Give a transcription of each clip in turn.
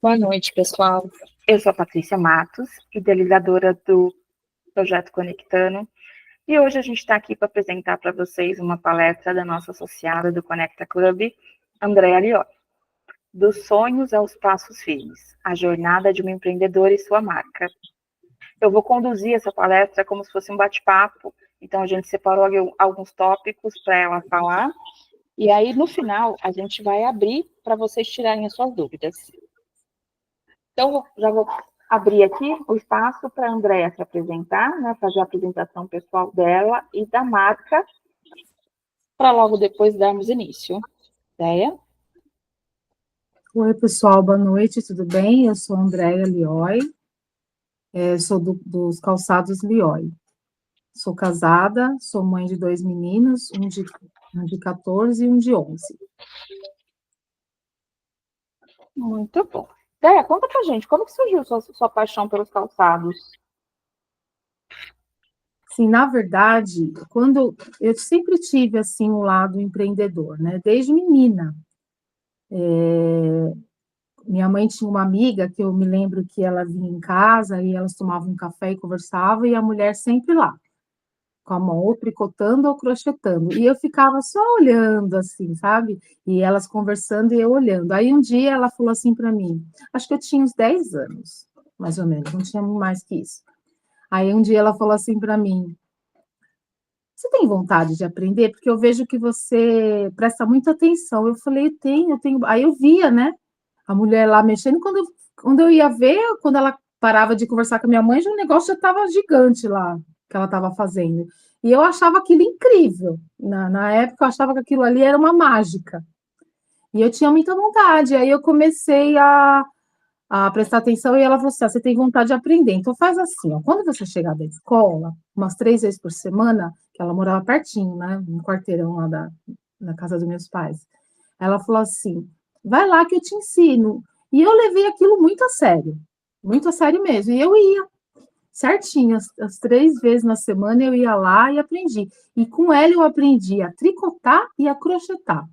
Boa noite, pessoal. Eu sou a Patrícia Matos, idealizadora do Projeto Conectando, e hoje a gente está aqui para apresentar para vocês uma palestra da nossa associada do Conecta Club, Andréa Lioli, dos sonhos aos passos firmes, a jornada de uma empreendedora e sua marca. Eu vou conduzir essa palestra como se fosse um bate-papo, então a gente separou alguns tópicos para ela falar, e aí no final a gente vai abrir para vocês tirarem as suas dúvidas. Então, já vou abrir aqui o espaço para a Andréa se apresentar, né, fazer a apresentação pessoal dela e da marca, para logo depois darmos início. Andréa? Oi, pessoal, boa noite, tudo bem? Eu sou a Andréa Lioli, sou dos calçados Lioli. Sou casada, sou mãe de 2 meninos, um de 14 e um de 11. Muito bom. Andréa, conta pra gente, como que surgiu sua paixão pelos calçados? Sim, na verdade, quando eu sempre tive, assim, um lado empreendedor, né? Desde menina. Minha mãe tinha uma amiga que eu me lembro que ela vinha em casa e elas tomavam um café e conversavam, e a mulher sempre lá, com a mão ou tricotando ou crochetando. E eu ficava só olhando, assim, sabe? E elas conversando e eu olhando. Aí um dia ela falou assim para mim, acho que eu tinha uns 10 anos, mais ou menos, não tinha mais que isso. Aí um dia ela falou assim para mim, você tem vontade de aprender? Porque eu vejo que você presta muita atenção. Eu falei, eu tenho. Aí eu via, né? A mulher lá mexendo, quando eu ia ver, quando ela parava de conversar com a minha mãe, já o negócio já estava gigante lá, que ela estava fazendo. E eu achava aquilo incrível. Na época, eu achava que aquilo ali era uma mágica. E eu tinha muita vontade. Aí eu comecei a prestar atenção e ela falou assim: você tem vontade de aprender. Então faz assim, ó, quando você chegar da escola, umas 3 vezes por semana, que ela morava pertinho, né? Um quarteirão lá na casa dos meus pais. Ela falou assim: vai lá que eu te ensino. E eu levei aquilo muito a sério mesmo. E eu ia certinho, as 3 vezes na semana eu ia lá e aprendi. E com ela eu aprendi a tricotar e a crochetar.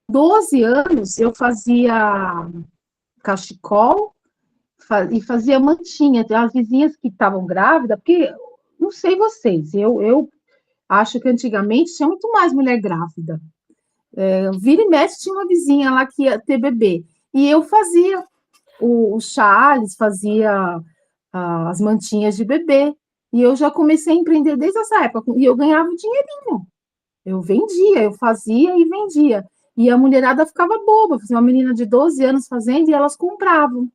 12 anos eu fazia cachecol e fazia mantinha. As vizinhas que estavam grávidas, porque não sei vocês, eu acho que antigamente tinha muito mais mulher grávida. Vira e mexe tinha uma vizinha lá que ia ter bebê. E eu fazia os chales, fazia as mantinhas de bebê. E eu já comecei a empreender desde essa época. E eu ganhava um dinheirinho. Eu vendia, eu fazia e vendia. E a mulherada ficava boba. Uma menina de 12 anos fazendo e elas compravam.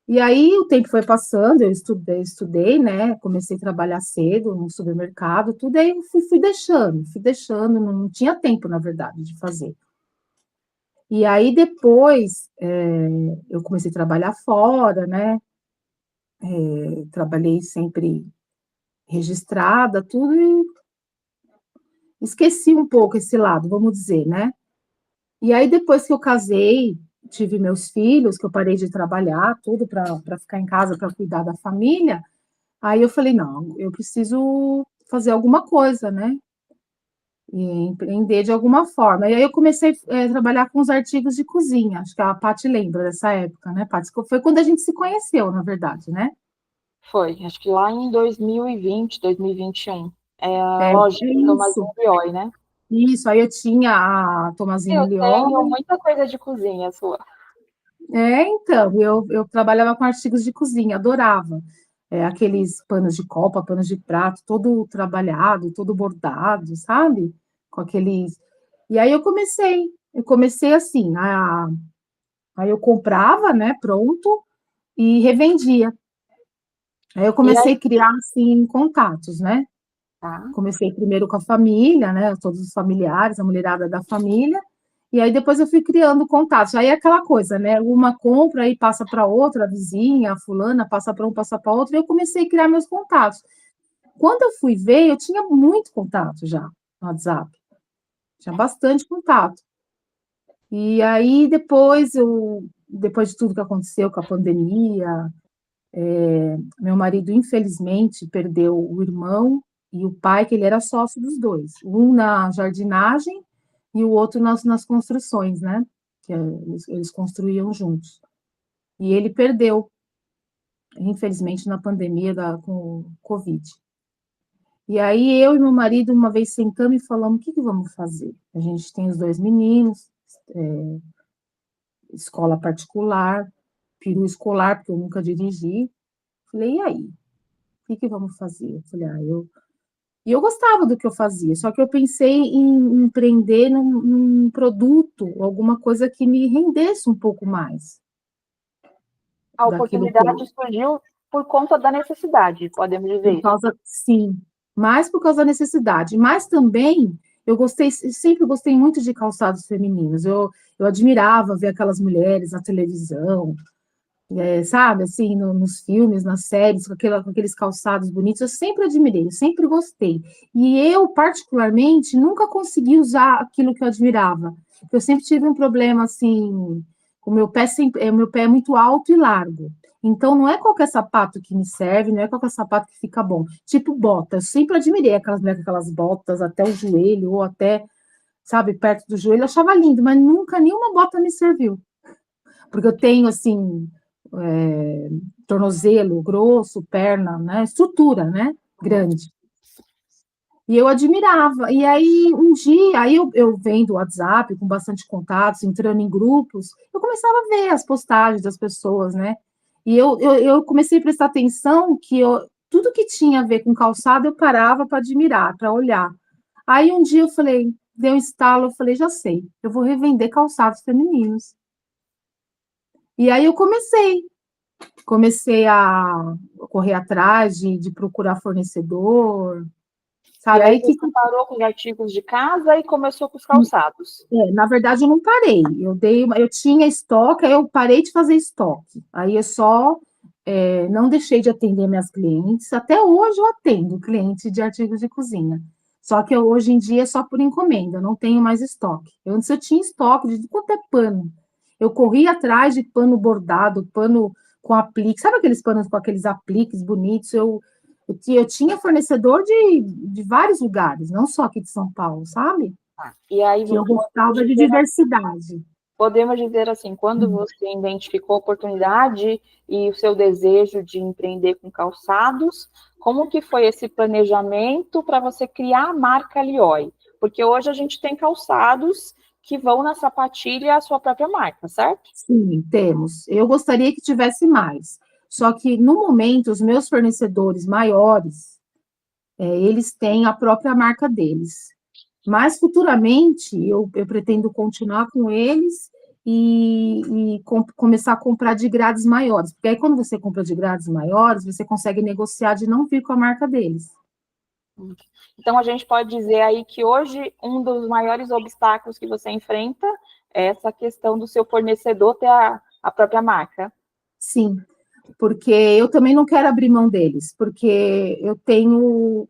E aí o tempo foi passando, eu estudei, né? Comecei a trabalhar cedo no supermercado, tudo aí eu fui deixando, não tinha tempo, na verdade, de fazer. E aí depois eu comecei a trabalhar fora, né? Trabalhei sempre registrada, tudo, e esqueci um pouco esse lado, vamos dizer, né? E aí depois que eu casei, tive meus filhos, que eu parei de trabalhar, tudo para ficar em casa, para cuidar da família. Aí eu falei, não, eu preciso fazer alguma coisa, né? E empreender de alguma forma. E aí eu comecei a trabalhar com os artigos de cozinha. Acho que a Paty lembra dessa época, né, Paty? Foi quando a gente se conheceu, na verdade, né? Foi, acho que lá em 2020, 2021. É a É lojinha do isso. Tomazinho Lioi, né? Isso, aí eu tinha a Tomazino Eu tenho Lioli. muita coisa de cozinha sua. Então, eu trabalhava com artigos de cozinha, adorava. Aqueles panos de copa, panos de prato, todo trabalhado, todo bordado, sabe? Com aqueles. E aí eu comecei assim, aí eu comprava, né, pronto, e revendia. Aí eu E aí, comecei a criar, assim, contatos, né? tá? Comecei primeiro com a família, né, todos os familiares, a mulherada da família, e aí depois eu fui criando contatos. Aí é aquela coisa, né? Uma compra aí passa para outra, a vizinha, a fulana, passa para um, passa para outro, e eu comecei a criar meus contatos. Quando eu fui ver, eu tinha muito contato já no WhatsApp. Tinha bastante contato. E aí depois de tudo que aconteceu com a pandemia, meu marido infelizmente perdeu o irmão e o pai, que ele era sócio dos dois, um na jardinagem e o outro nas construções, né? que eles construíam juntos. E ele perdeu, infelizmente, na pandemia com o Covid. E aí eu e meu marido, uma vez sentamos e falamos, o que vamos fazer? A gente tem os 2 meninos, escola particular, peru escolar, porque eu nunca dirigi. Falei, e aí? O que vamos fazer? Eu falei, E eu gostava do que eu fazia, só que eu pensei em empreender num produto, alguma coisa que me rendesse um pouco mais A daquilo que oportunidade surgiu por conta da necessidade, podemos dizer por isso. causa, sim, mais por causa da necessidade, mas também sempre gostei muito de calçados femininos. Eu admirava ver aquelas mulheres na televisão, sabe, assim, nos filmes, nas séries, com aqueles calçados bonitos, eu sempre admirei, eu sempre gostei. E eu, particularmente, nunca consegui usar aquilo que eu admirava. Eu sempre tive um problema, assim, o meu pé é muito alto e largo. Então, não é qualquer sapato que me serve, não é qualquer sapato que fica bom. Tipo bota, eu sempre admirei aquelas mulheres com aquelas botas até o joelho, ou até, sabe, perto do joelho, eu achava lindo, mas nunca nenhuma bota me serviu. Porque eu tenho, assim, tornozelo grosso, perna, né? Estrutura, né? Grande. E eu admirava. E aí, um dia, eu vendo o WhatsApp, com bastante contatos, entrando em grupos, eu começava a ver as postagens das pessoas, né? E eu comecei a prestar atenção que tudo que tinha a ver com calçado, eu parava para admirar, para olhar. Aí, um dia, eu falei, deu um estalo, eu falei, já sei, eu vou revender calçados femininos. E aí, eu comecei a correr atrás de procurar fornecedor, E sabe? aí Aí você parou com os artigos de casa e começou com os calçados. na verdade, eu não parei. Eu tinha estoque, aí eu parei de fazer estoque. Aí eu só não deixei de atender minhas clientes. Até hoje eu atendo cliente de artigos de cozinha. Só que hoje em dia é só por encomenda, eu não tenho mais estoque. Antes eu tinha estoque de quanto é pano. Eu corria atrás de pano bordado, pano com aplique. Sabe aqueles panos com aqueles apliques bonitos? Eu tinha fornecedor de vários lugares, não só aqui de São Paulo, sabe? E aí Que eu gostava de diversidade. podemos dizer assim, quando você identificou a oportunidade e o seu desejo de empreender com calçados, como que foi esse planejamento para você criar a marca Lioi? Porque hoje a gente tem calçados que vão na sapatilha a sua própria marca, certo? Sim, temos. Eu gostaria que tivesse mais. Só que, no momento, os meus fornecedores maiores, eles têm a própria marca deles. Mas, futuramente, eu pretendo continuar com eles e começar a comprar de grades maiores. Porque aí, quando você compra de grades maiores, você consegue negociar de não vir com a marca deles. Então, a gente pode dizer aí que hoje um dos maiores obstáculos que você enfrenta é essa questão do seu fornecedor ter a própria marca. Sim, porque eu também não quero abrir mão deles, porque eu tenho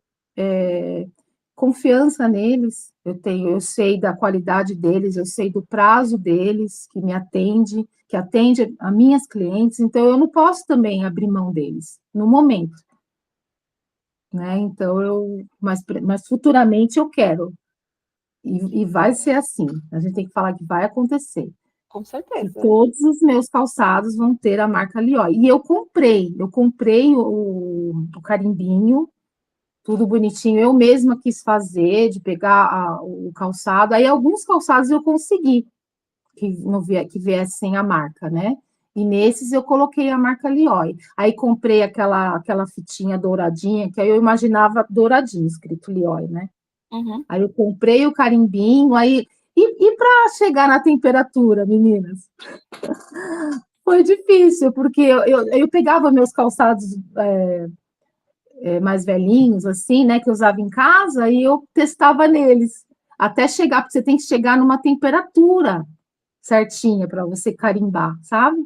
confiança neles, eu sei da qualidade deles, eu sei do prazo deles, que atende a minhas clientes, então eu não posso também abrir mão deles no momento, né? Então mas futuramente eu quero, e vai ser assim, a gente tem que falar que vai acontecer. Com Que certeza. todos os meus calçados vão ter a marca Lioi. E eu comprei o carimbinho, tudo bonitinho. Eu mesma quis fazer, de pegar o calçado. Aí alguns calçados eu consegui que viessem a marca, né? E nesses eu coloquei a marca Lioi. Aí comprei aquela fitinha douradinha, que aí eu imaginava douradinho, escrito Lioi, né? Uhum. Aí eu comprei o carimbinho, aí. E para chegar na temperatura, meninas? Foi difícil, porque eu pegava meus calçados mais velhinhos, assim, né, que eu usava em casa, e eu testava neles, até chegar, porque você tem que chegar numa temperatura certinha para você carimbar, sabe?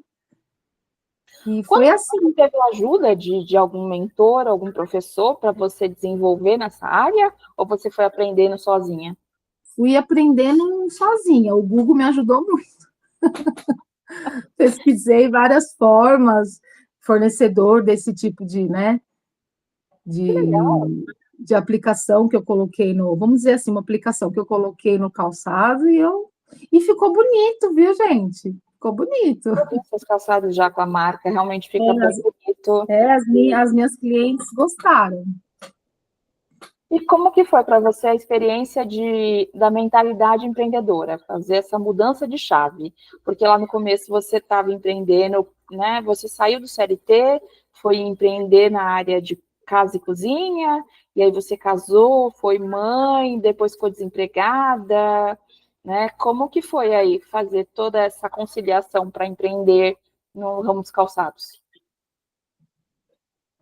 E foi assim. Você teve ajuda de algum mentor, algum professor para você desenvolver nessa área? Ou você foi aprendendo sozinha? Fui aprendendo sozinha, o Google me ajudou muito. Pesquisei várias formas, fornecedor desse tipo de, né, Que legal. de aplicação que eu coloquei vamos dizer assim, uma aplicação que eu coloquei no calçado e eu E ficou bonito, viu, gente? Ficou bonito. Eu vi esses calçados já com a marca, realmente É, fica bem bonito. as minhas clientes gostaram. E como que foi para você a experiência da mentalidade empreendedora, fazer essa mudança de chave? Porque lá no começo você estava empreendendo, né? Você saiu do CLT, foi empreender na área de casa e cozinha, e aí você casou, foi mãe, depois ficou desempregada, né? Como que foi aí fazer toda essa conciliação para empreender no ramo dos calçados?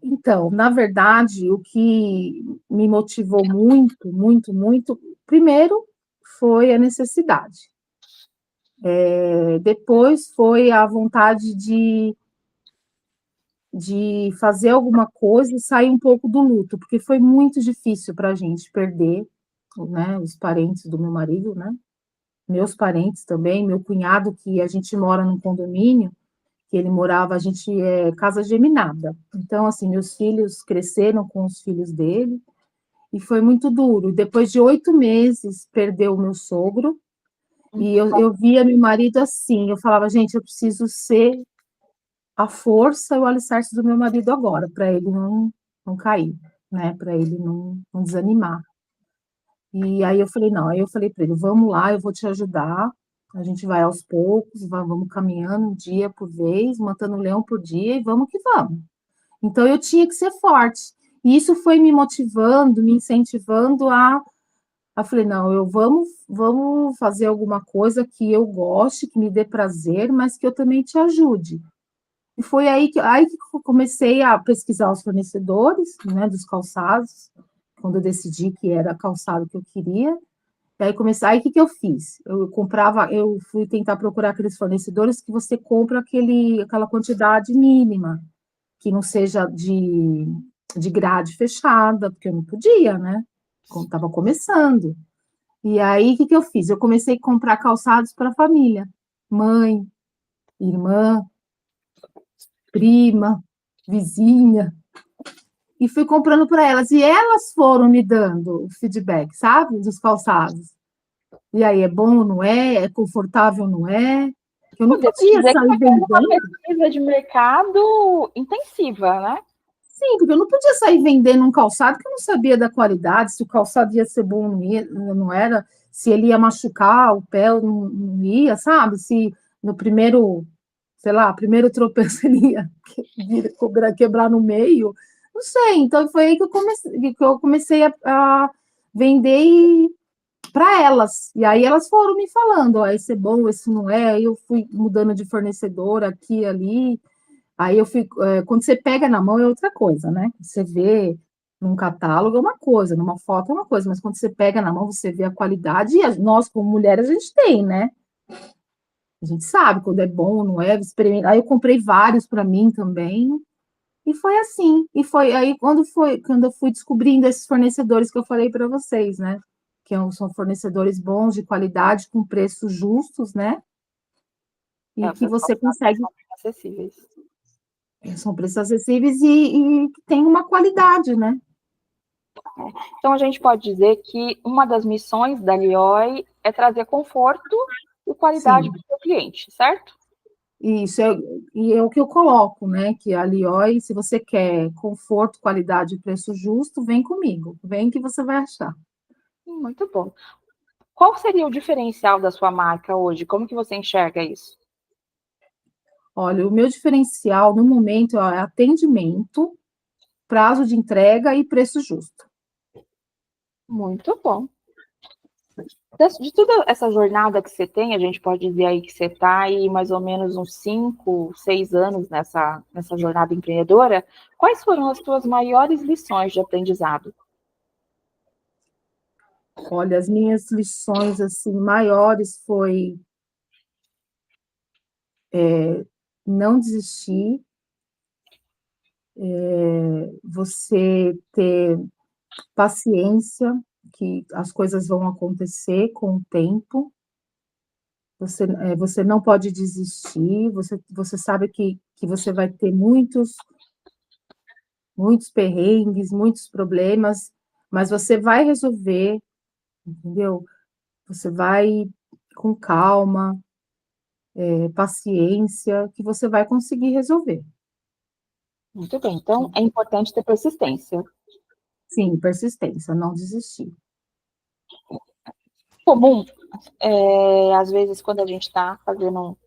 Então, na verdade, o que me motivou muito, muito, muito, primeiro foi a necessidade. Depois foi a vontade de fazer alguma coisa e sair um pouco do luto, porque foi muito difícil para a gente perder, né, os parentes do meu marido, né? Meus parentes também, meu cunhado, que a gente mora num condomínio, que ele morava, a gente é casa geminada. Então, assim, meus filhos cresceram com os filhos dele, e foi muito duro. Depois de 8 meses, perdeu o meu sogro, e eu via meu marido assim, eu falava, gente, eu preciso ser a força e o alicerce do meu marido agora, para ele não cair, né? Para ele não desanimar. E aí eu falei, não, aí eu falei para ele, vamos lá, eu vou te ajudar. A gente vai aos poucos, vamos caminhando um dia por vez, matando um leão por dia e vamos que vamos. Então eu tinha que ser forte. E isso foi me motivando, me incentivando a falei, não, vamos fazer alguma coisa que eu goste, que me dê prazer, mas que eu também te ajude. E foi aí que eu comecei a pesquisar os fornecedores, né, dos calçados, quando eu decidi que era calçado que eu queria. E aí comecei, aí o que que eu fiz? Eu fui tentar procurar aqueles fornecedores que você compra aquela quantidade mínima, que não seja de grade fechada, porque eu não podia, né? Como estava começando. E aí o que que eu fiz? Eu comecei a comprar calçados para a família, mãe, irmã, prima, vizinha, e fui comprando para elas. E elas foram me dando o feedback, sabe? Dos calçados. E aí, é bom, não é? É confortável, não é? Eu não Devo podia dizer que sair está tendo uma vendendo. pesquisa de mercado intensiva, né? Sim, porque eu não podia sair vendendo um calçado que eu não sabia da qualidade, se o calçado ia ser bom ou não era, se ele ia machucar o pé ou não ia, sabe? Se no primeiro, sei lá, primeiro tropeço ele ia quebrar no meio. Não sei, então foi aí que eu comecei a vender para elas. E aí elas foram me falando, ó, esse é bom, esse não é. Aí eu fui mudando de fornecedor aqui e ali. Aí eu fui, quando você pega na mão é outra coisa, né? Você vê num catálogo é uma coisa, numa foto é uma coisa, mas quando você pega na mão, você vê a qualidade, e nós, como mulheres, a gente tem, né? A gente sabe quando é bom ou não é, experimenta. Aí eu comprei vários para mim também, e foi assim. E foi aí quando eu fui descobrindo esses fornecedores que eu falei para vocês, né? São fornecedores bons, de qualidade, com preços justos, né? E que Essas você calçadas consegue, são bem acessíveis. são preços acessíveis e tem uma qualidade, né? Então, a gente pode dizer que uma das missões da Lioi é trazer conforto e qualidade Sim, para o seu cliente, certo? isso e é o que eu coloco, né? Que a Lioi, se você quer conforto, qualidade e preço justo, vem comigo, vem que você vai achar. Muito bom. Qual seria o diferencial da sua marca hoje? Como que você enxerga isso? Olha, o meu diferencial no momento é atendimento, prazo de entrega e preço justo. Muito bom. De toda essa jornada que você tem, a gente pode dizer aí que você está aí mais ou menos uns 5, 6 anos nessa jornada empreendedora. Quais foram as suas maiores lições de aprendizado? Olha, as minhas lições assim maiores foi não desistir, você ter paciência, que as coisas vão acontecer com o tempo. Você não pode desistir, você sabe que você vai ter muitos perrengues, muitos problemas, mas você vai resolver, entendeu? Você vai. com calma, paciência, que você vai conseguir resolver. Muito bem, então é importante ter persistência. Sim, persistência, não desistir. Comum, às vezes, quando a gente está fazendo,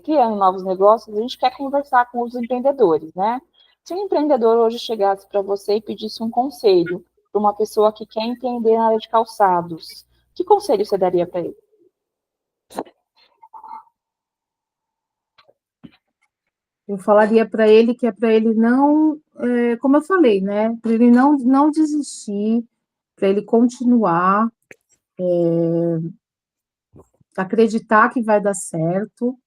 criando novos negócios, a gente quer conversar com os empreendedores, né? Se um empreendedor hoje chegasse para você e pedisse um conselho para uma pessoa que quer empreender na área de calçados, que conselho você daria para ele? Eu falaria para ele que é para ele não, como eu falei, né? Para ele não desistir, para ele continuar, acreditar que vai dar certo,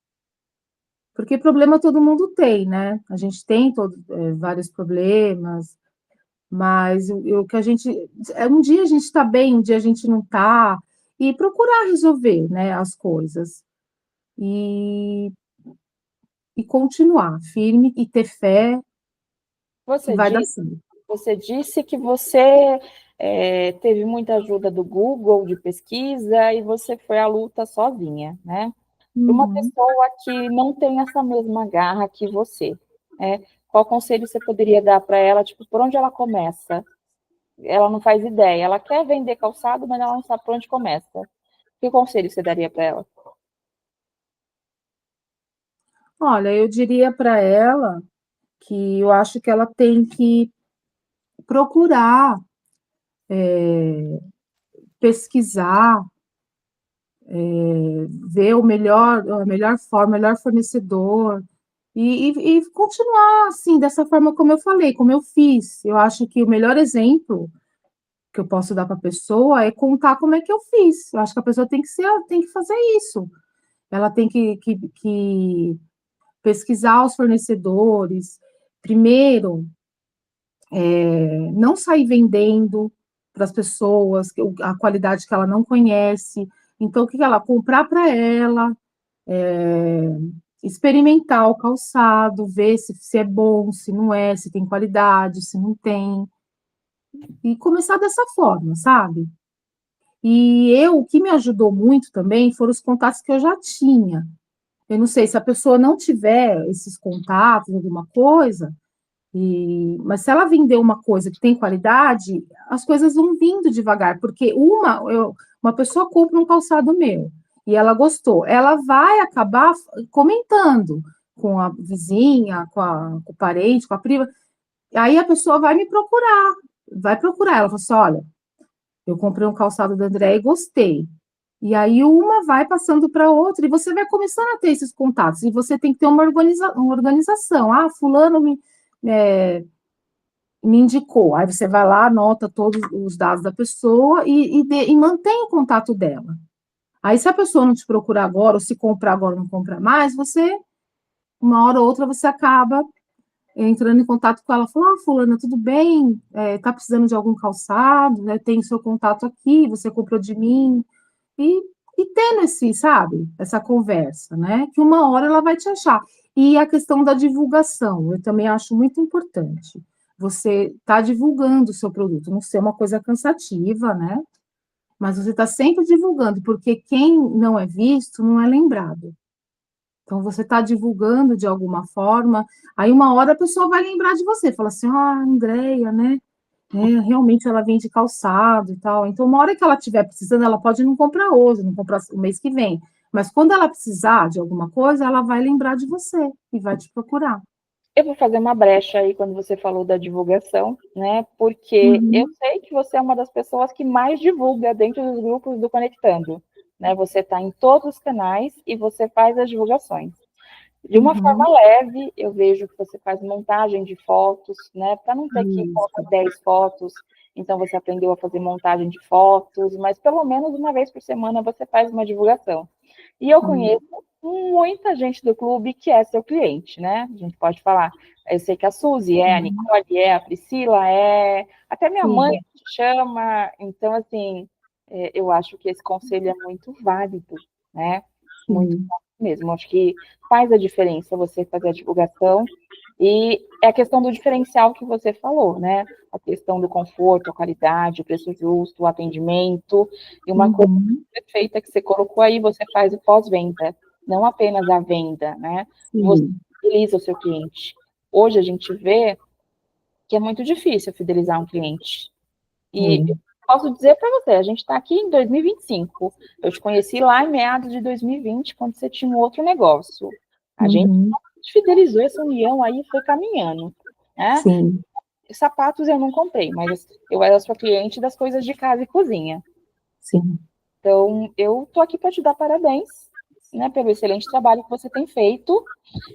porque problema todo mundo tem, né? A gente tem vários problemas, mas o que a gente. Um dia a gente está bem, um dia a gente não está, e procurar resolver, né, as coisas. E, e continuar firme e ter fé que Você vai dar disse, certo. você disse que você teve muita ajuda do Google de pesquisa e você foi à luta sozinha, né? Para uma Uhum. pessoa que não tem essa mesma garra que você, né? Qual conselho você poderia dar para ela? Tipo, por onde ela começa? Ela não faz ideia. Ela quer vender calçado, mas ela não sabe por onde começa. Que conselho você daria para ela? Olha, eu diria para ela que eu acho que ela tem que procurar pesquisar, ver a melhor forma, o melhor fornecedor, e continuar assim, dessa forma como eu falei, como eu fiz. Eu acho que o melhor exemplo que eu posso dar para a pessoa é contar como é que eu fiz. Eu acho que a pessoa tem que fazer isso. Ela tem que pesquisar os fornecedores. Primeiro, não sair vendendo para as pessoas a qualidade que ela não conhece. Então, o que ela comprar para ela, é, experimentar o calçado, ver se é bom, se não é, se tem qualidade, se não tem, e começar dessa forma, sabe? O que me ajudou muito também foram os contatos que eu já tinha. Eu não sei se a pessoa não tiver esses contatos, alguma coisa, mas se ela vender uma coisa que tem qualidade, as coisas vão vindo devagar, porque uma pessoa compra um calçado meu e ela gostou, ela vai acabar comentando com a vizinha, com o parente, com a prima, aí a pessoa vai procurar, ela fala assim, olha, eu comprei um calçado da André e gostei. E aí uma vai passando para outra e você vai começando a ter esses contatos. E você tem que ter uma organização. Ah, fulano é, me indicou. Aí você vai lá, anota todos os dados da pessoa e mantém o contato dela. Aí, se a pessoa não te procurar agora, ou se comprar agora não comprar mais, uma hora ou outra, você acaba entrando em contato com ela, fala, fulana, tudo bem? Tá precisando de algum calçado, né? Tem seu contato aqui, você comprou de mim. E, e tendo sabe, essa conversa, né? Que uma hora ela vai te achar. E a questão da divulgação, eu também acho muito importante. Você está divulgando o seu produto, não ser uma coisa cansativa, né? Mas você está sempre divulgando, porque quem não é visto não é lembrado. Então, você está divulgando de alguma forma, aí uma hora a pessoa vai lembrar de você, fala assim, ah, Andréia, né? Realmente ela vende calçado e tal. Então, uma hora que ela estiver precisando, ela pode não comprar hoje, não comprar o mês que vem. Mas quando ela precisar de alguma coisa, ela vai lembrar de você e vai te procurar. Eu vou fazer uma brecha aí quando você falou da divulgação, né? Porque eu Uhum, sei que você é uma das pessoas que mais divulga dentro dos grupos do Conectando, né? Você está em todos os canais e você faz as divulgações. De uma forma uhum, leve, eu vejo que você faz montagem de fotos, né? Para não ter que colocar isso. 10 fotos, então você aprendeu a fazer montagem de fotos, mas pelo menos uma vez por semana você faz uma divulgação. E eu Uhum, conheço muita gente do clube que é seu cliente, né? A gente pode falar. Eu sei que a Suzy é, a uhum, Nicole é, a Priscila é, até minha mãe sim, te chama. Então, assim, eu acho que esse conselho é muito válido, né? Muito sim. válido mesmo. Acho que faz a diferença você fazer a divulgação E é a questão do diferencial que você falou, né? A questão do conforto, a qualidade, o preço justo, o atendimento. E uma coisa perfeita que você colocou aí, você faz o pós-venda, não apenas a venda, né? Você Sim, fideliza o seu cliente. Hoje a gente vê que é muito difícil fidelizar um cliente. E eu é. posso dizer para você, a gente está aqui em 2025. Eu te conheci lá em meados de 2020, quando você tinha um outro negócio. A gente Uhum, fidelizou essa união aí e foi caminhando, né? sim, Sapatos eu não comprei, mas eu era sua cliente das coisas de casa e cozinha. sim. Então, eu tô aqui para te dar parabéns, né, pelo excelente trabalho que você tem feito.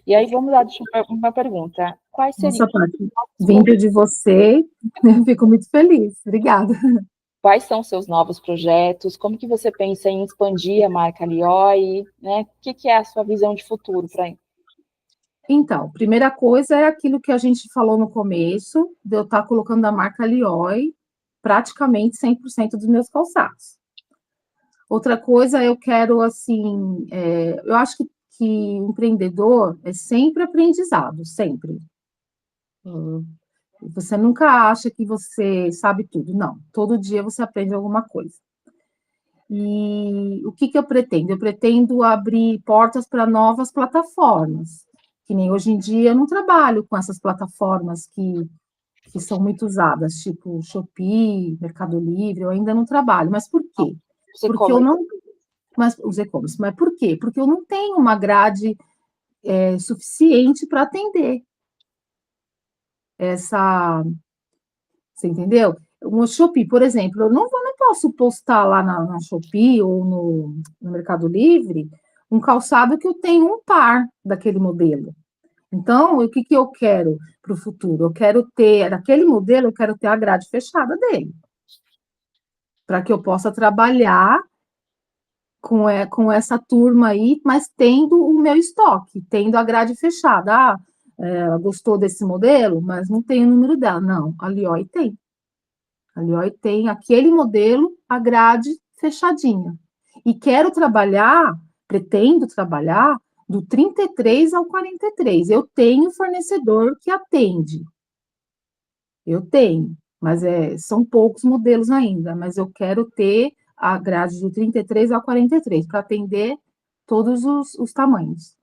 E aí, vamos lá, deixa eu uma pergunta. Quais seriam Nossa, Paty, os vindo projetos? de você, eu fico muito feliz. Obrigada. Quais são seus novos projetos? Como que você pensa em expandir a marca Lioi, né? O que é a sua visão de futuro para Então, primeira coisa é aquilo que a gente falou no começo, de eu estar colocando a marca Lioi praticamente 100% dos meus calçados. Outra coisa, eu quero, assim, eu acho que empreendedor é sempre aprendizado, sempre. Hum, Você nunca acha que você sabe tudo, não. Todo dia você aprende alguma coisa. E o que que eu pretendo? Eu pretendo abrir portas para novas plataformas, que nem hoje em dia eu não trabalho com essas plataformas que são muito usadas, tipo Shopee, Mercado Livre, eu ainda não trabalho. Mas por quê? os Porque eu e-commerce? não, mas os e-commerce, mas por quê? Porque eu não tenho uma grade suficiente para atender essa, você entendeu? No Shopee, por exemplo, não posso postar lá na Shopee ou no Mercado Livre um calçado que eu tenho um par daquele modelo. Então, o que, que eu quero para o futuro? Eu quero ter, daquele modelo, eu quero ter a grade fechada dele, para que eu possa trabalhar com essa turma aí, mas tendo o meu estoque, tendo a grade fechada. Ah, ela gostou desse modelo, mas não tem o número dela. Não, a Lioi tem. A Lioi tem aquele modelo, a grade fechadinha. E quero trabalhar, pretendo trabalhar do 33 ao 43. Eu tenho fornecedor que atende. Eu tenho, mas são poucos modelos ainda, mas eu quero ter a grade do 33 ao 43 para atender todos os tamanhos.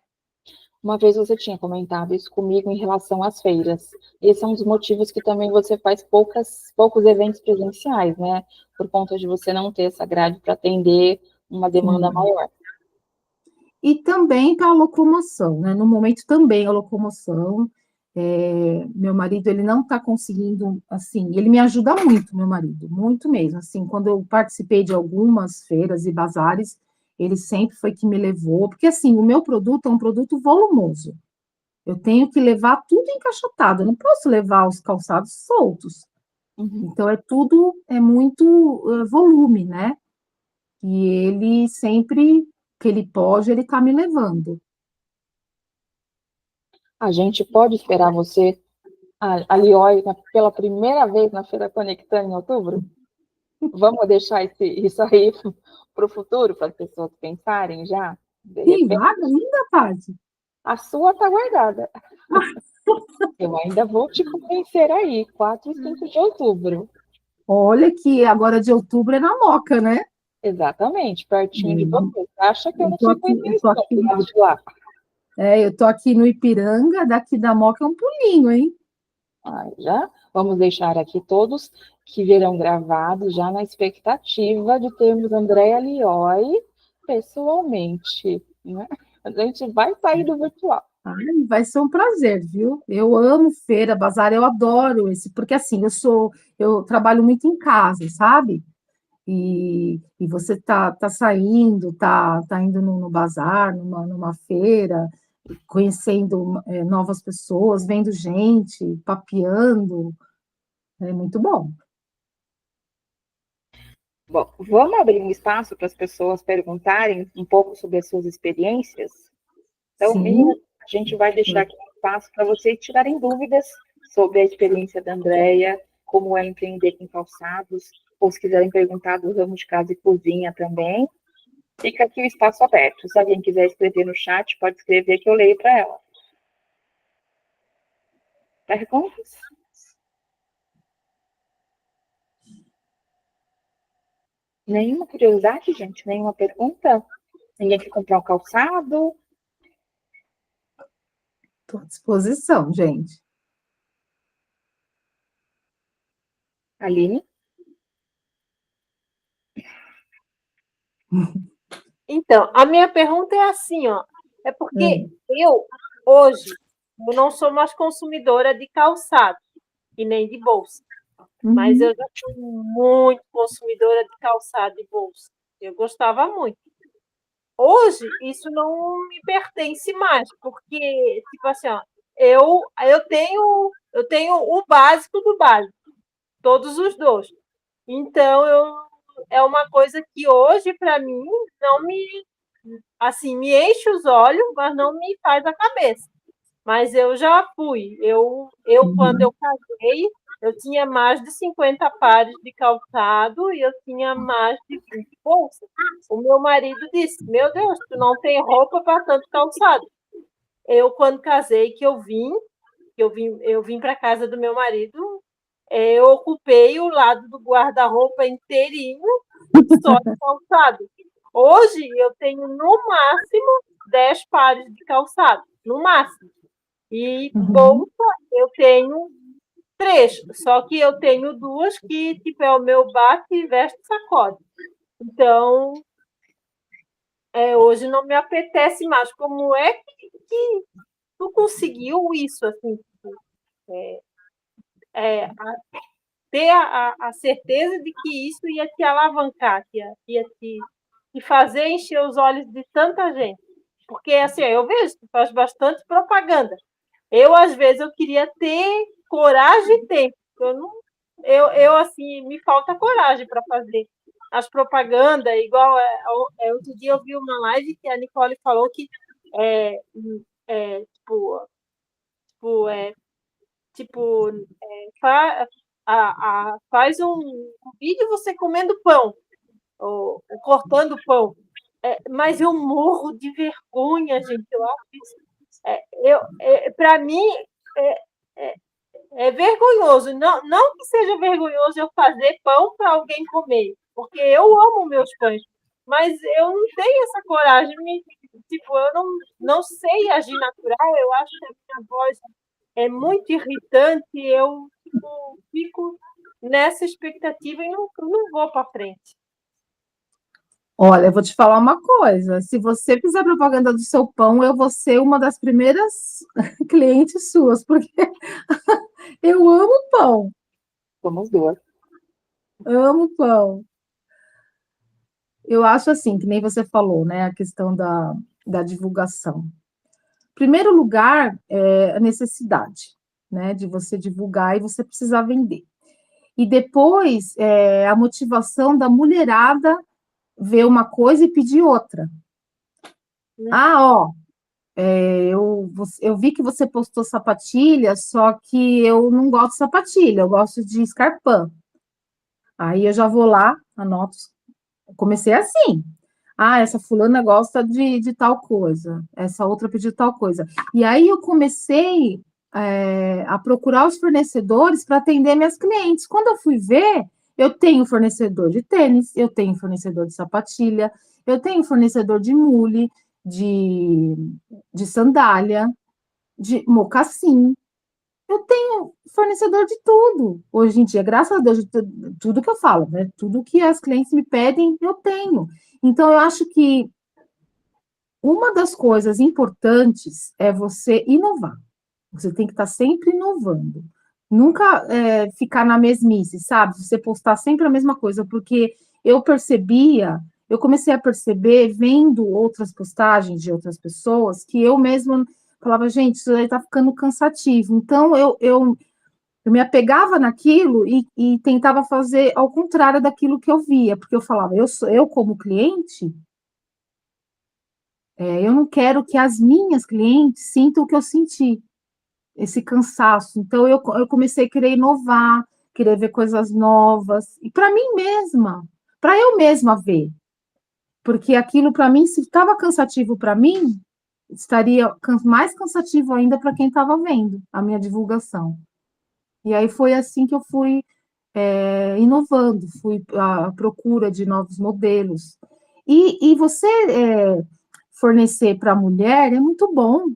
Uma vez você tinha comentado isso comigo em relação às feiras. Esse é um dos motivos que também você faz poucos eventos presenciais, né? Por conta de você não ter essa grade para atender uma demanda Sim. maior. E também para a locomoção, né? No momento também a locomoção. Meu marido, ele não está conseguindo, assim, ele me ajuda muito, meu marido, muito mesmo, assim, quando eu participei de algumas feiras e bazares, ele sempre foi que me levou, porque, assim, o meu produto é um produto volumoso, eu tenho que levar tudo encaixotado, eu não posso levar os calçados soltos, Uhum. então é muito volume, né? E ele sempre que ele pode, ele está me levando. A gente pode esperar você, a Lioi, pela primeira vez na Feira Conectando em outubro? Vamos deixar isso aí para o futuro, para as pessoas pensarem já? De Tem repente, vaga ainda, Paty? a sua está guardada. Eu ainda vou te convencer aí, 4 e 5 de outubro. Olha que agora de outubro é na Moca, né? Exatamente, pertinho de você. Você acha que eu não sei conhecer Eu isso tô não, aqui, do lado de lá? eu tô aqui no Ipiranga, daqui da Moca é um pulinho, hein? Ah, já vamos deixar aqui todos que verão gravados já na expectativa de termos Andréa Lioi pessoalmente, né? A gente vai sair do virtual. Ai, vai ser um prazer, viu? Eu amo feira, bazar, eu adoro esse, porque assim, eu trabalho muito em casa, sabe? E você tá saindo, tá indo no bazar, numa feira, conhecendo novas pessoas, vendo gente, papeando, é muito bom. Bom, vamos abrir um espaço para as pessoas perguntarem um pouco sobre as suas experiências? Então, meninas, Sim, a gente vai deixar aqui um espaço para vocês tirarem dúvidas sobre a experiência da Andrea, como é empreender com calçados, ou se quiserem perguntar do ramo de casa e cozinha também. Fica aqui o espaço aberto. Se alguém quiser escrever no chat, pode escrever que eu leio para ela. Perguntas? Nenhuma curiosidade, gente? Nenhuma pergunta? Ninguém quer comprar um calçado? Estou à disposição, gente. Aline? Então, a minha pergunta é assim, ó. É porque hoje, eu não sou mais consumidora de calçado e nem de bolsa. Mas eu já fui muito consumidora de calçado e bolsa. Eu gostava muito. Hoje, isso não me pertence mais, porque, tipo assim, ó, eu tenho o básico do básico, todos os dois. Então, é uma coisa que hoje, para mim, não me, assim, me enche os olhos, mas não me faz a cabeça. Mas eu já fui. Quando eu casei, eu tinha mais de 50 pares de calçado e eu tinha mais de 20 bolsas. O meu marido disse: Meu Deus, tu não tem roupa para tanto calçado. Quando casei, eu vim para casa do meu marido, eu ocupei o lado do guarda-roupa inteirinho só de calçado. Hoje, eu tenho no máximo 10 pares de calçado, no máximo. E bolsa, eu tenho 3, só que eu tenho 2 que, tipo, é o meu bate, veste e sacode. Então, hoje não me apetece mais. Como é que tu conseguiu isso, assim, ter a certeza de que isso ia te alavancar, que ia te fazer encher os olhos de tanta gente? Porque, assim, eu vejo, tu faz bastante propaganda. Às vezes, eu queria ter coragem e tempo. Assim, me falta coragem para fazer as propagandas, igual outro dia eu vi uma live que a Nicole falou que faz um vídeo você comendo pão, ou cortando pão. Mas eu morro de vergonha, gente. Eu acho isso. Para mim, é vergonhoso. Não que seja vergonhoso eu fazer pão para alguém comer, porque eu amo meus pães, mas eu não tenho essa coragem. Tipo, eu não sei agir natural. Eu acho que a minha voz é muito irritante. Eu fico nessa expectativa e não vou para frente. Olha, eu vou te falar uma coisa. Se você fizer propaganda do seu pão, eu vou ser uma das primeiras clientes suas, porque eu amo pão. Somos duas. Amo pão. Eu acho assim, que nem você falou, né? A questão da divulgação. Primeiro lugar, é a necessidade, né? De você divulgar e você precisar vender. E depois, a motivação da mulherada ver uma coisa e pedir outra. Eu vi que você postou sapatilha, só que eu não gosto de sapatilha, eu gosto de escarpão. Aí eu já vou lá, anoto. Comecei assim. Essa fulana gosta de tal coisa, essa outra pediu tal coisa. E aí eu comecei a procurar os fornecedores para atender minhas clientes. Quando eu fui ver, eu tenho fornecedor de tênis, eu tenho fornecedor de sapatilha, eu tenho fornecedor de mule, de sandália, de mocassim. Eu tenho fornecedor de tudo. Hoje em dia, graças a Deus, tudo que eu falo, né? Tudo que as clientes me pedem, eu tenho. Então, eu acho que uma das coisas importantes é você inovar. Você tem que estar sempre inovando. Nunca ficar na mesmice, sabe? Você postar sempre a mesma coisa, porque eu comecei a perceber, vendo outras postagens de outras pessoas, que eu mesma falava, gente, isso aí tá ficando cansativo. Então, eu me apegava naquilo e tentava fazer ao contrário daquilo que eu via, porque eu falava, eu como cliente, eu não quero que as minhas clientes sintam o que eu senti, esse cansaço. Então, eu comecei a querer inovar, querer ver coisas novas, e para mim mesma, para eu mesma ver. Porque aquilo, para mim, se estava cansativo para mim, estaria mais cansativo ainda para quem estava vendo a minha divulgação. E aí foi assim que eu fui inovando, fui à procura de novos modelos. E você fornecer para a mulher é muito bom.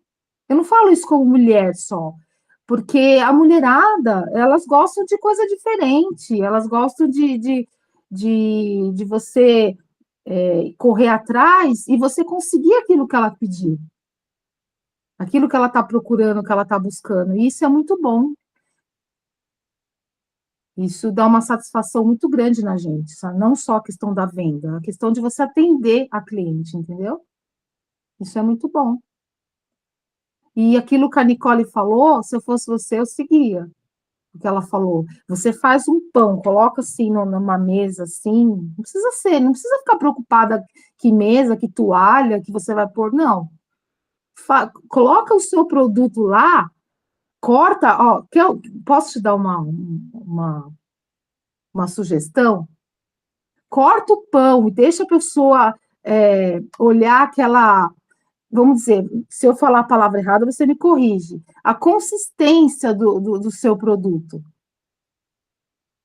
Eu não falo isso como mulher só, porque a mulherada, elas gostam de coisa diferente, elas gostam de você correr atrás e você conseguir aquilo que ela pediu, aquilo que ela está procurando, que ela está buscando. E isso é muito bom. Isso dá uma satisfação muito grande na gente, sabe? Não só a questão da venda, a questão de você atender a cliente, entendeu? Isso é muito bom. E aquilo que a Nicole falou, se eu fosse você, eu seguia o que ela falou. Você faz um pão, coloca assim numa mesa, assim, não precisa ficar preocupada que mesa, que toalha, que você vai pôr, não. Coloca o seu produto lá, corta, ó, posso te dar uma sugestão? Corta o pão e deixa a pessoa olhar aquela, vamos dizer, se eu falar a palavra errada, você me corrige, a consistência do seu produto.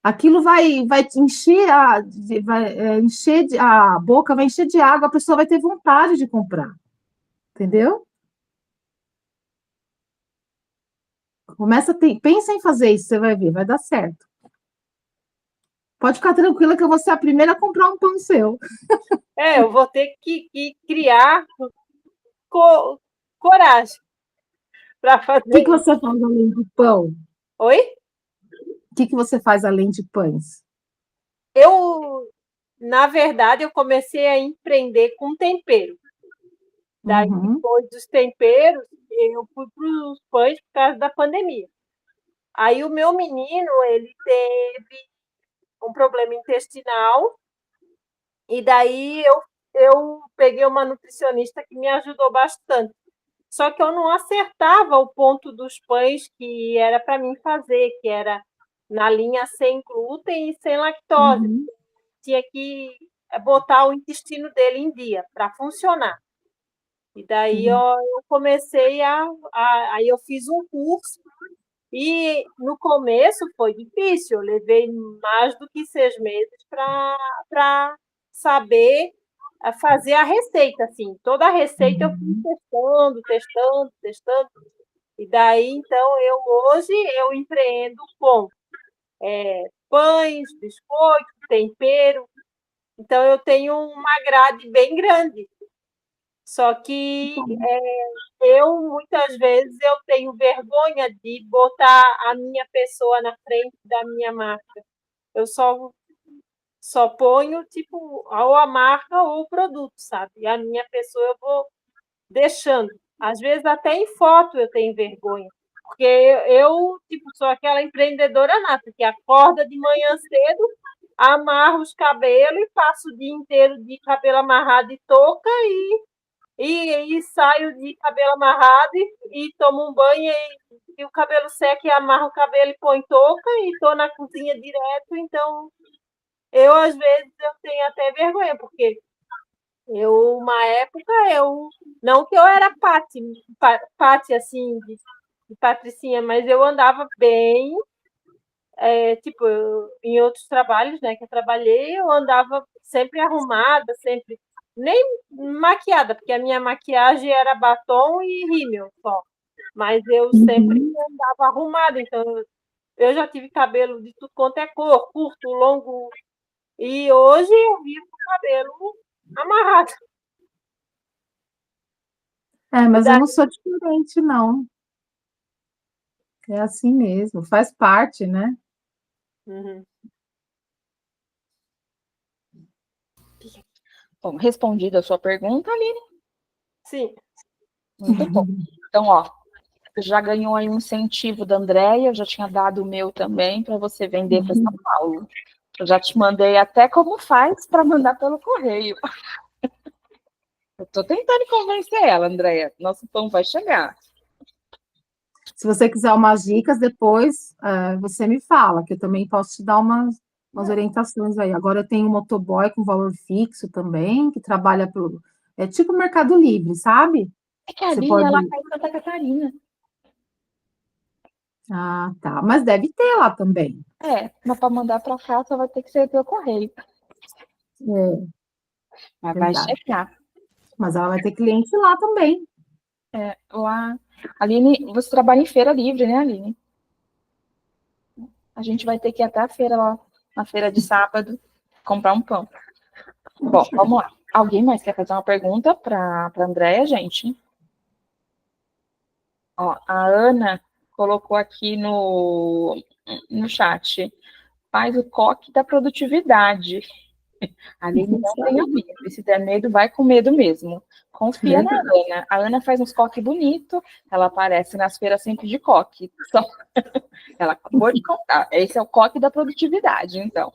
Aquilo vai encher a boca, vai encher de água, a pessoa vai ter vontade de comprar. Entendeu? Pensa em fazer isso, você vai ver, vai dar certo. Pode ficar tranquila que eu vou ser a primeira a comprar um pão seu. Eu vou ter que criar coragem para fazer. O que você faz além do pão? Oi? O que você faz além de pães? Na verdade, eu comecei a empreender com tempero. Daí, depois dos temperos, eu fui para os pães por causa da pandemia. Aí o meu menino, ele teve um problema intestinal, e daí eu peguei uma nutricionista que me ajudou bastante. Só que eu não acertava o ponto dos pães que era para mim fazer, que era na linha sem glúten e sem lactose. Tinha que botar o intestino dele em dia para funcionar. E daí eu comecei aí eu fiz um curso, e no começo foi difícil, eu levei mais do que 6 meses para saber fazer a receita, assim. Toda a receita eu fui testando. E daí, então, hoje eu empreendo com pães, biscoito, tempero. Então, eu tenho uma grade bem grande. Só que muitas vezes, eu tenho vergonha de botar a minha pessoa na frente da minha marca. Eu só ponho, tipo, ou a marca ou o produto, sabe? E a minha pessoa eu vou deixando. Às vezes, até em foto eu tenho vergonha. Porque eu tipo, sou aquela empreendedora nata, que acorda de manhã cedo, amarra os cabelos e passo o dia inteiro de cabelo amarrado e touca e saio de cabelo amarrado e tomo um banho e o cabelo seca e amarro o cabelo e põe touca e estou na cozinha direto. Então, às vezes, eu tenho até vergonha, porque uma época, não que eu era Pati assim, de patricinha, mas eu andava bem, tipo, em outros trabalhos, né, que eu trabalhei, eu andava sempre arrumada, sempre, nem maquiada, porque a minha maquiagem era batom e rímel só, mas eu sempre andava arrumada, então eu já tive cabelo de tudo quanto é cor, curto, longo, e hoje eu vivo com o cabelo amarrado. Mas eu não sou diferente, não. É assim mesmo, faz parte, né? Bom, respondida a sua pergunta, Aline? Sim. Muito bom. Então, ó, já ganhou aí um incentivo da Andréia, já tinha dado o meu também para você vender para São Paulo. Eu já te mandei até como faz para mandar pelo correio. Eu estou tentando convencer ela, Andréia. Nosso pão vai chegar. Se você quiser umas dicas, depois você me fala, que eu também posso te dar umas orientações aí. Agora eu tenho um motoboy com valor fixo também, que trabalha é tipo Mercado Livre, sabe? É que a Você Aline, pode. ela tá em Santa Catarina. Ah, tá. Mas deve ter lá também. Mas para mandar para cá só vai ter que ser pelo correio. É, Mas vai verdade. chegar. Mas ela vai ter cliente lá também. Lá. Aline, você trabalha em feira livre, né, Aline? A gente vai ter que ir até a feira lá, na feira de sábado, comprar um pão. Bom, vamos lá. Alguém mais quer fazer uma pergunta para a Andréia, gente? Ó, a Ana colocou aqui no chat. Faz o coque da produtividade. A Aline não Isso tenha aí. medo. E se der medo, vai com medo mesmo. Confia na Verdade. Ana. A Ana faz uns coques bonitos. Ela aparece nas feiras sempre de coque. Só... Ela acabou de contar. Esse é o coque da produtividade, então.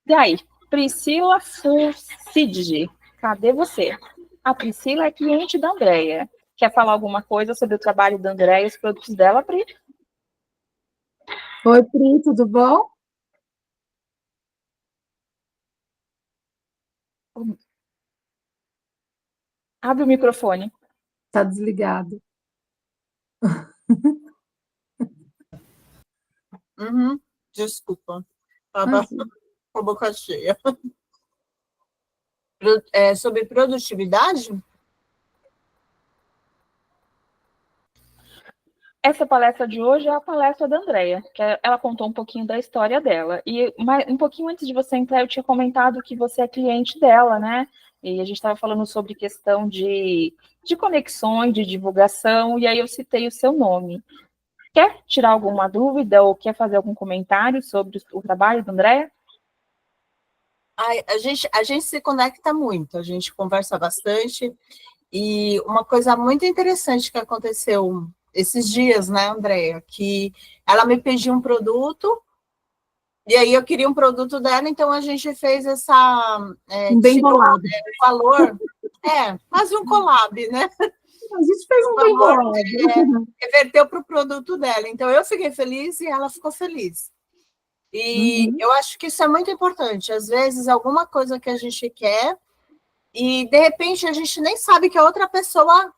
E aí, Priscila Furcide, cadê você? A Priscila é cliente da Andréia. Quer falar alguma coisa sobre o trabalho da Andréia e os produtos dela, Pri? Oi, Pri, tudo bom? Abre o microfone. Tá desligado. Desculpa, estava Imagina. com a boca cheia. Sobre produtividade? Essa palestra de hoje é a palestra da Andréia, que ela contou um pouquinho da história dela. E um pouquinho antes de você entrar, eu tinha comentado que você é cliente dela, né? E a gente estava falando sobre questão de conexões, de divulgação, e aí eu citei o seu nome. Quer tirar alguma dúvida ou quer fazer algum comentário sobre o trabalho da Andréia? A gente se conecta muito, a gente conversa bastante, e uma coisa muito interessante que aconteceu esses dias, né, Andréia, que ela me pediu um produto, e aí eu queria um produto dela, então a gente fez Bem tirou bolado. o valor, quase um collab, né? A gente fez O um bem valor bolado. reverteu para o produto dela, então eu fiquei feliz e ela ficou feliz. E Uhum. eu acho que isso é muito importante. Às vezes, alguma coisa que a gente quer, e de repente a gente nem sabe que a outra pessoa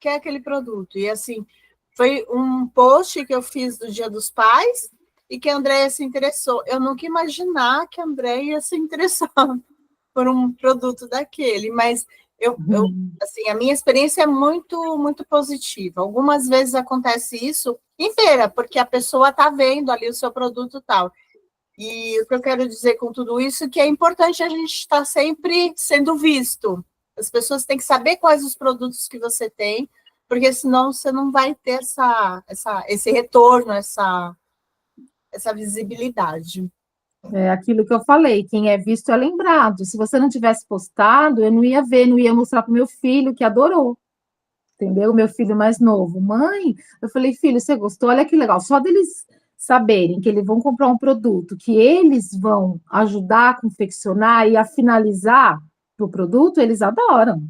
quer aquele produto. E assim, foi um post que eu fiz do Dia dos Pais e que a Andréia se interessou. Eu nunca ia imaginar que a Andréia ia se interessar por um produto daquele, mas assim, a minha experiência é muito, muito positiva. Algumas vezes acontece isso em feira, porque a pessoa está vendo ali o seu produto e tal. E o que eu quero dizer com tudo isso é que é importante a gente estar sempre sendo visto. As pessoas têm que saber quais os produtos que você tem, porque senão você não vai ter esse retorno, essa visibilidade. É aquilo que eu falei, quem é visto é lembrado. Se você não tivesse postado, eu não ia ver, não ia mostrar para o meu filho, que adorou. Entendeu? Meu filho mais novo. Mãe, eu falei, filho, você gostou? Olha que legal. Só deles saberem que eles vão comprar um produto, que eles vão ajudar a confeccionar e a finalizar o produto, eles adoram.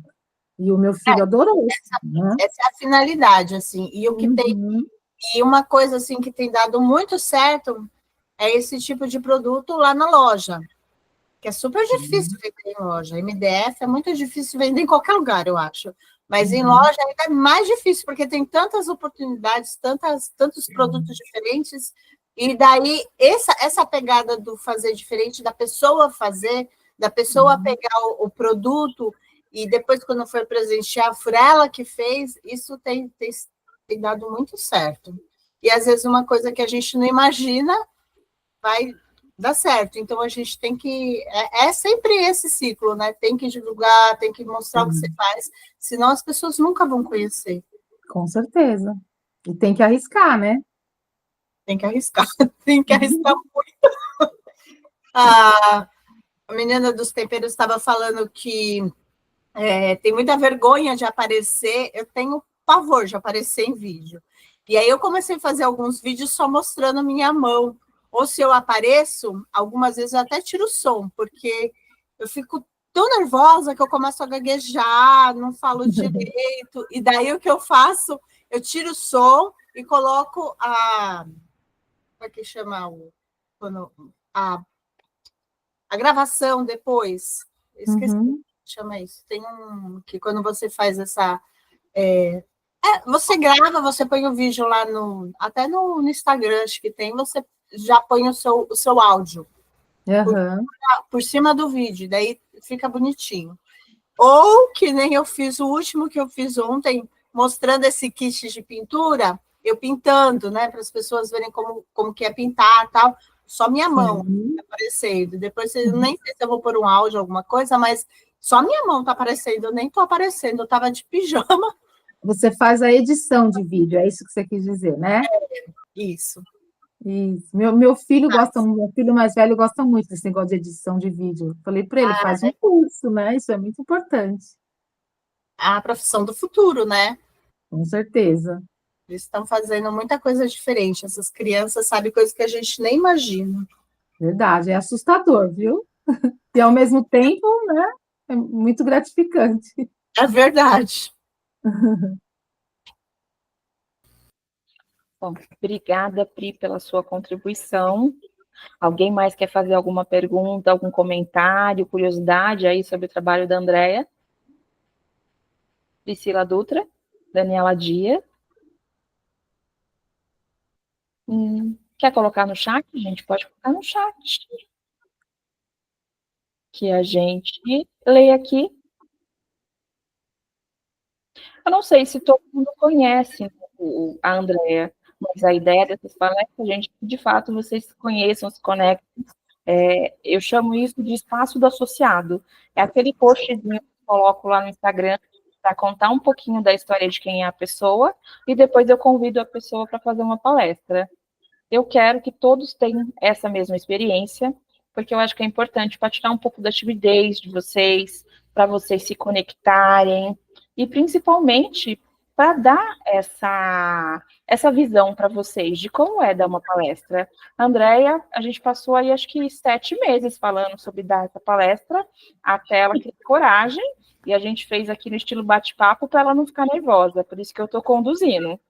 E o meu filho adorou, né? Essa é a finalidade, assim. E o que tem, Uhum, e uma coisa assim que tem dado muito certo é esse tipo de produto lá na loja, que é super difícil vender em loja. MDF é muito difícil vender em qualquer lugar, eu acho. Mas em uhum, loja ainda é mais difícil, porque tem tantas oportunidades, tantos produtos diferentes, e daí essa pegada do fazer diferente, da pessoa fazer, da pessoa uhum. pegar o produto, e depois, quando for presentear, foi ela que fez, isso tem dado muito certo. E às vezes uma coisa que a gente não imagina vai dar certo. Então a gente tem que. É sempre esse ciclo, né? Tem que divulgar, tem que mostrar o que você faz, senão as pessoas nunca vão conhecer. Com certeza. E tem que arriscar, né? Tem que arriscar, tem que arriscar muito. A menina dos temperos estava falando que tem muita vergonha de aparecer. Eu tenho pavor de aparecer em vídeo. E aí eu comecei a fazer alguns vídeos só mostrando minha mão. Ou se eu apareço, algumas vezes eu até tiro o som, porque eu fico tão nervosa que eu começo a gaguejar, não falo direito. E daí o que eu faço? Eu tiro o som e coloco como é que chama a gravação depois. Esqueci. Uhum. chama isso? Tem um que quando você faz essa... você grava, você põe o vídeo lá até no Instagram, acho que tem, você já põe o seu áudio por cima do vídeo, daí fica bonitinho. Ou que nem eu fiz o último que eu fiz ontem, mostrando esse kit de pintura, eu pintando, né, para as pessoas verem como que é pintar, tal. Só minha mão tá aparecendo. Depois eu nem sei se eu vou pôr um áudio, alguma coisa, mas só minha mão tá aparecendo, eu nem tô aparecendo, eu tava de pijama. Você faz a edição de vídeo, é isso que você quis dizer, né? Isso. Isso. Meu filho meu filho mais velho gosta muito desse negócio de edição de vídeo. Falei para ele, faz um curso, né? Isso é muito importante. A profissão do futuro, né? Com certeza. Eles estão fazendo muita coisa diferente. Essas crianças sabem coisas que a gente nem imagina. Verdade, é assustador, viu? E ao mesmo tempo, né? É muito gratificante. É verdade. Bom, obrigada, Pri, pela sua contribuição. Alguém mais quer fazer alguma pergunta, algum comentário, curiosidade aí sobre o trabalho da Andrea? Priscila Dutra, Daniela Dia. Quer colocar no chat? A gente pode colocar no chat. Que a gente lê aqui. Eu não sei se todo mundo conhece a Andrea, mas a ideia dessas palestras, gente, de fato, vocês conheçam, se conectem. Eu chamo isso de espaço do associado. É aquele postzinho que eu coloco lá no Instagram para contar um pouquinho da história de quem é a pessoa e depois eu convido a pessoa para fazer uma palestra. Eu quero que todos tenham essa mesma experiência, porque eu acho que é importante para tirar um pouco da timidez de vocês, para vocês se conectarem, e principalmente para dar essa visão para vocês de como é dar uma palestra. Andrea, a gente passou aí acho que 7 meses falando sobre dar essa palestra, até ela ter coragem, e a gente fez aqui no estilo bate-papo para ela não ficar nervosa, por isso que eu estou conduzindo.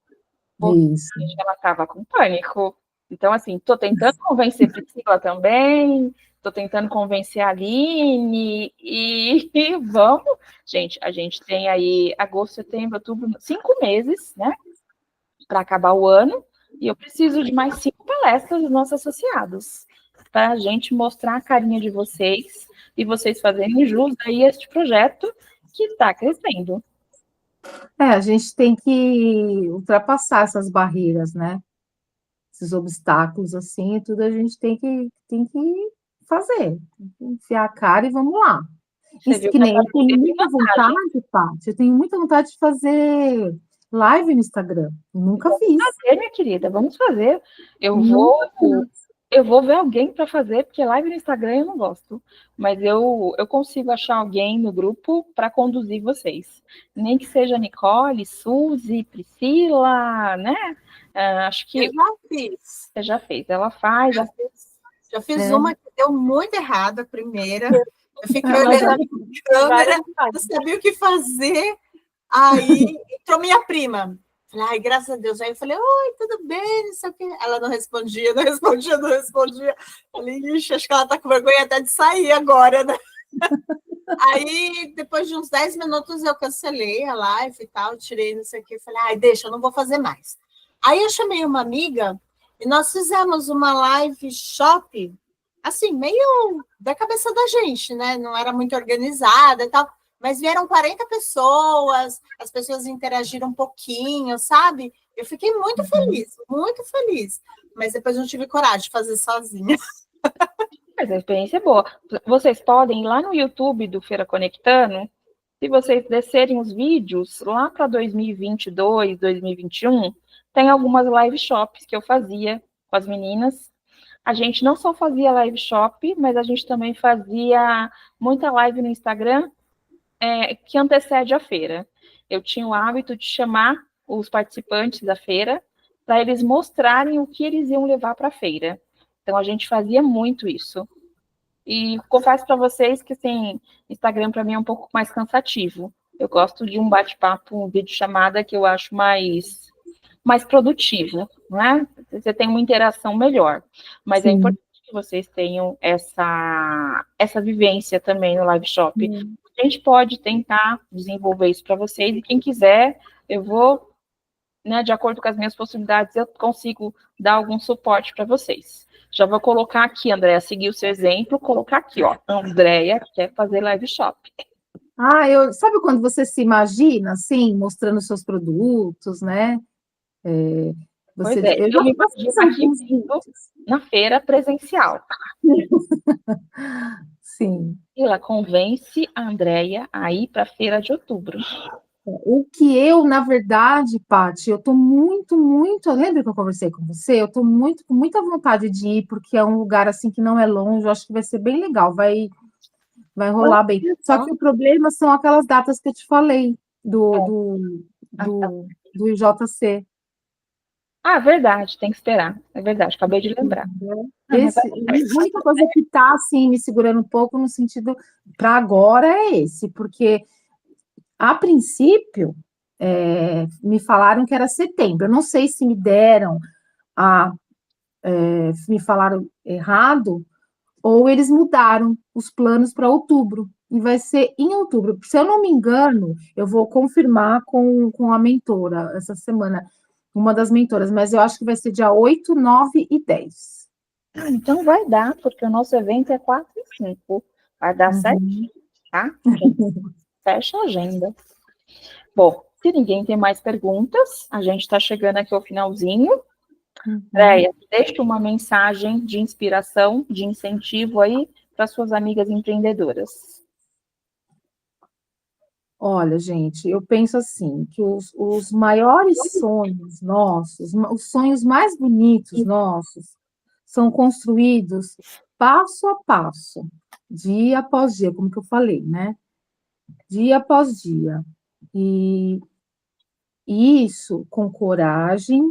Isso. Ela estava com pânico. Então, assim, estou tentando convencer a Priscila também, estou tentando convencer a Aline, e vamos. Gente, a gente tem aí agosto, setembro, outubro, 5 meses, né, para acabar o ano, e eu preciso de mais 5 palestras dos nossos associados, para a gente mostrar a carinha de vocês, e vocês fazerem jus aí a este projeto que está crescendo. A gente tem que ultrapassar essas barreiras, né? Esses obstáculos, assim, tudo a gente tem que fazer. Tem que enfiar a cara e vamos lá. Isso que nem eu tenho muita vontade, Paty, eu tenho muita vontade de fazer live no Instagram. Nunca fiz. Vamos fazer, minha querida, vamos fazer. Eu vou ver alguém para fazer, porque live no Instagram eu não gosto. Mas eu consigo achar alguém no grupo para conduzir vocês. Nem que seja Nicole, Suzy, Priscila, né? Acho que... Eu já fiz. Você já fez. Ela faz. Já fiz uma que deu muito errado, a primeira. Eu fiquei olhando a câmera, não sabia o que fazer. Aí entrou minha prima. Falei, ai, graças a Deus. Aí eu falei, oi, tudo bem? Não sei o quê. Ela não respondia. Falei, ixi, acho que ela tá com vergonha até de sair agora, né? Aí, depois de uns 10 minutos, eu cancelei a live e tal, tirei não sei o quê. Falei, ai, deixa, eu não vou fazer mais. Aí eu chamei uma amiga e nós fizemos uma live shop, assim, meio da cabeça da gente, né? Não era muito organizada e tal, mas vieram 40 pessoas, as pessoas interagiram um pouquinho, sabe? Eu fiquei muito feliz, mas depois não tive coragem de fazer sozinha. Mas a experiência é boa. Vocês podem ir lá no YouTube do Feira Conectando, se vocês descerem os vídeos, lá para 2022, 2021, tem algumas live shops que eu fazia com as meninas. A gente não só fazia live shop, mas a gente também fazia muita live no Instagram que antecede a feira. Eu tinha o hábito de chamar os participantes da feira para eles mostrarem o que eles iam levar para a feira. Então, a gente fazia muito isso. E confesso para vocês que, assim, Instagram para mim é um pouco mais cansativo. Eu gosto de um bate-papo, um vídeo chamada que eu acho mais produtivo, não é? Você tem uma interação melhor. Mas é importante que vocês tenham essa vivência também no live shop. a gente pode tentar desenvolver isso para vocês, e quem quiser, eu vou, né, de acordo com as minhas possibilidades, eu consigo dar algum suporte para vocês. Já vou colocar aqui, Andréia, seguir o seu exemplo, colocar aqui, ó, Andréia quer fazer live shop. Sabe quando você se imagina, assim, mostrando seus produtos, né? Pois é, eu eu me já fiz imagino aqui alguns vindo vídeos. na feira presencial. Sim. Ela convence a Andréia a ir para a feira de outubro. O que eu, na verdade, Paty, eu tô muito. Lembra que eu conversei com você? Eu tô com muita vontade de ir, porque é um lugar assim que não é longe, eu acho que vai ser bem legal, vai rolar bem. Só que o problema são aquelas datas que eu te falei do IJC. Ah, verdade, tem que esperar. É verdade, acabei de lembrar. Ah, mas A única coisa que está assim me segurando um pouco no sentido para agora é esse, porque a princípio me falaram que era setembro. Eu não sei se me falaram errado ou eles mudaram os planos para outubro. E vai ser em outubro. Se eu não me engano, eu vou confirmar com a mentora essa semana, uma das mentoras, mas eu acho que vai ser dia 8, 9 e 10. então vai dar, porque o nosso evento é 4 e 5. Vai dar certinho, tá? Fecha a agenda. Bom, se ninguém tem mais perguntas, a gente está chegando aqui ao finalzinho. Andréia, deixa uma mensagem de inspiração, de incentivo aí para suas amigas empreendedoras. Olha, gente, eu penso assim, que os maiores sonhos nossos, os sonhos mais bonitos nossos, são construídos passo a passo, dia após dia, como que eu falei, né? Dia após dia. E isso com coragem,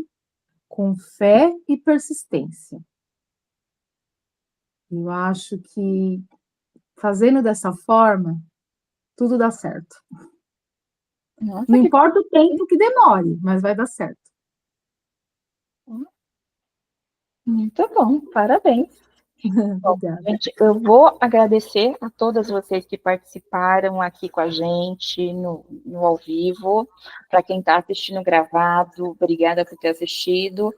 com fé e persistência. Eu acho que fazendo dessa forma, tudo dá certo. Nossa, Não importa o tempo que demore, mas vai dar certo. Muito bom, parabéns. Bom, Obrigada. gente, eu vou agradecer a todas vocês que participaram aqui com a gente no ao vivo. Para quem está assistindo gravado, obrigada por ter assistido.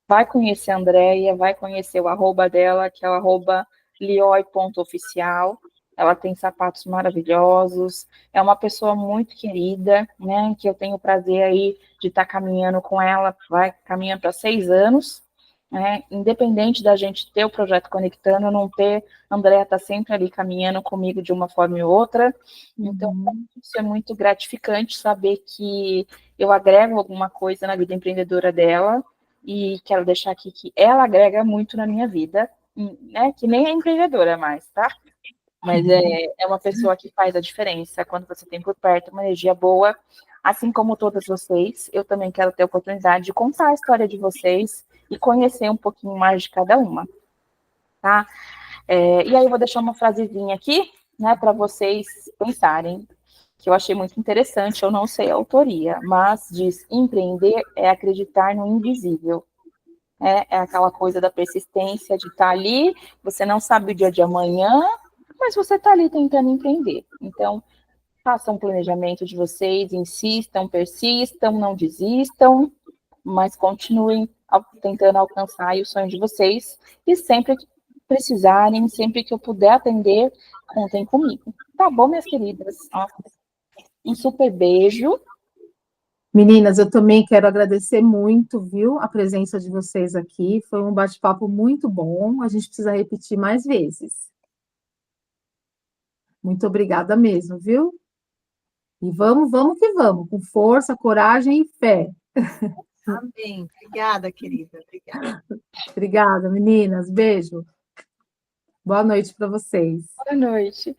Vai conhecer a Andréia, vai conhecer o arroba dela, que é o arroba lioi.oficial. Ela tem sapatos maravilhosos, é uma pessoa muito querida, né, que eu tenho o prazer aí de estar caminhando com ela, vai caminhando para 6 anos, né, independente da gente ter o projeto Conectando ou não ter, a Andréia está sempre ali caminhando comigo de uma forma ou outra, então isso é muito gratificante saber que eu agrego alguma coisa na vida empreendedora dela, e quero deixar aqui que ela agrega muito na minha vida, né, que nem é empreendedora mais, tá? Mas é uma pessoa que faz a diferença quando você tem por perto uma energia boa, assim como todas vocês. Eu também quero ter a oportunidade de contar a história de vocês e conhecer um pouquinho mais de cada uma, tá? E aí eu vou deixar uma frasezinha aqui, né, para vocês pensarem, que eu achei muito interessante, eu não sei a autoria, mas diz: empreender é acreditar no invisível. É aquela coisa da persistência, de estar ali, você não sabe o dia de amanhã, mas você está ali tentando empreender. Então, façam um planejamento de vocês, insistam, persistam, não desistam, mas continuem tentando alcançar o sonho de vocês, e sempre que precisarem, sempre que eu puder atender, contem comigo. Tá bom, minhas queridas? Um super beijo. Meninas, eu também quero agradecer muito, viu, a presença de vocês aqui. Foi um bate-papo muito bom. A gente precisa repetir mais vezes. Muito obrigada mesmo, viu? E vamos que vamos, com força, coragem e fé. Amém. Obrigada, querida. Obrigada. Obrigada, meninas. Beijo. Boa noite para vocês. Boa noite.